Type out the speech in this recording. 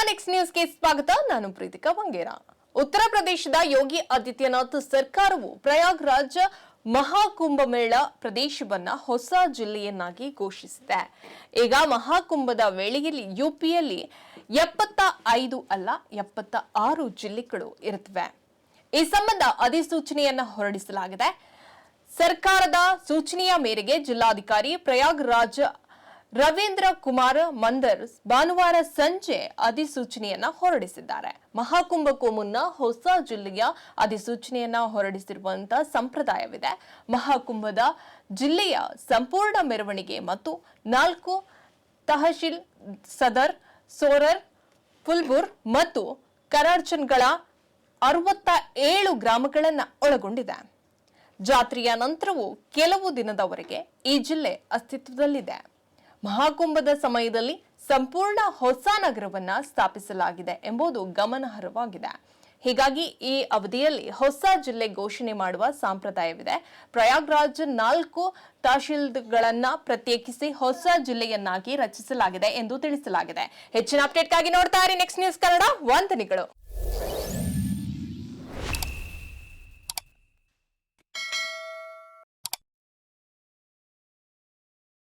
Next ನ್ಯೂಸ್ಗೆ ಸ್ವಾಗತ. ನಾನು ಪ್ರೀತಿಕಾ ಬಂಗೇರ. ಉತ್ತರ ಪ್ರದೇಶದ ಯೋಗಿ ಆದಿತ್ಯನಾಥ್ ಸರ್ಕಾರವು ಪ್ರಯಾಗ್ರಾಜ್ ಮಹಾಕುಂಭಮೇಳ ಪ್ರದೇಶವನ್ನ ಹೊಸ ಜಿಲ್ಲೆಯನ್ನಾಗಿ ಘೋಷಿಸಿದೆ. ಈಗ ಮಹಾಕುಂಭದ ವೇಳೆಯಲ್ಲಿ ಯುಪಿಯಲ್ಲಿ 75 ಅಲ್ಲ 76 ಜಿಲ್ಲೆಗಳು ಇರುತ್ತವೆ. ಈ ಸಂಬಂಧ ಅಧಿಸೂಚನೆಯನ್ನ ಹೊರಡಿಸಲಾಗಿದೆ. ಸರ್ಕಾರದ ಸೂಚನೆಯ ಮೇರೆಗೆ ಜಿಲ್ಲಾಧಿಕಾರಿ ಪ್ರಯಾಗ್ರಾಜ್ ರವೀಂದ್ರ ಕುಮಾರ್ ಮಂದರ್ ಭಾನುವಾರ ಸಂಜೆ ಅಧಿಸೂಚನೆಯನ್ನ ಹೊರಡಿಸಿದ್ದಾರೆ. ಮಹಾಕುಂಭಕ್ಕೂ ಮುನ್ನ ಹೊಸ ಜಿಲ್ಲೆಯ ಅಧಿಸೂಚನೆಯನ್ನ ಹೊರಡಿಸಿರುವಂತಹ ಸಂಪ್ರದಾಯವಿದೆ. ಮಹಾಕುಂಭದ ಜಿಲ್ಲೆಯ ಸಂಪೂರ್ಣ ಮೆರವಣಿಗೆ ಮತ್ತು 4 ತಹಶೀಲ್ ಸದರ್, ಸೋರರ್, ಫುಲ್ಪುರ್ ಮತ್ತು ಕರಾರ್ಚನ್ಗಳ 67 ಗ್ರಾಮಗಳನ್ನು ಒಳಗೊಂಡಿದೆ. ಜಾತ್ರೆಯ ನಂತರವೂ ಕೆಲವು ದಿನದವರೆಗೆ ಈ ಜಿಲ್ಲೆ ಅಸ್ತಿತ್ವದಲ್ಲಿದೆ. ಮಹಾಕುಂಭದ ಸಮಯದಲ್ಲಿ ಸಂಪೂರ್ಣ ಹೊಸ ನಗರವನ್ನ ಸ್ಥಾಪಿಸಲಾಗಿದೆ ಎಂಬುದು ಗಮನಾರ್ಹವಾಗಿದೆ. ಹೀಗಾಗಿ ಈ ಅವಧಿಯಲ್ಲಿ ಹೊಸ ಜಿಲ್ಲೆ ಘೋಷಣೆ ಮಾಡುವ ಸಂಪ್ರದಾಯವಿದೆ. ಪ್ರಯಾಗ್ರಾಜ್ 4 ತಹಶೀಲ್ಗಳನ್ನ ಪ್ರತ್ಯೇಕಿಸಿ ಹೊಸ ಜಿಲ್ಲೆಯನ್ನಾಗಿ ರಚಿಸಲಾಗಿದೆ ಎಂದು ತಿಳಿಸಲಾಗಿದೆ. ಹೆಚ್ಚಿನ ಅಪ್ಡೇಟ್ಗಾಗಿ ನೋಡ್ತಾ ಇರಿ ನೆಕ್ಸ್ಟ್ ನ್ಯೂಸ್ ಕನ್ನಡ. ವಂದನೆಗಳು.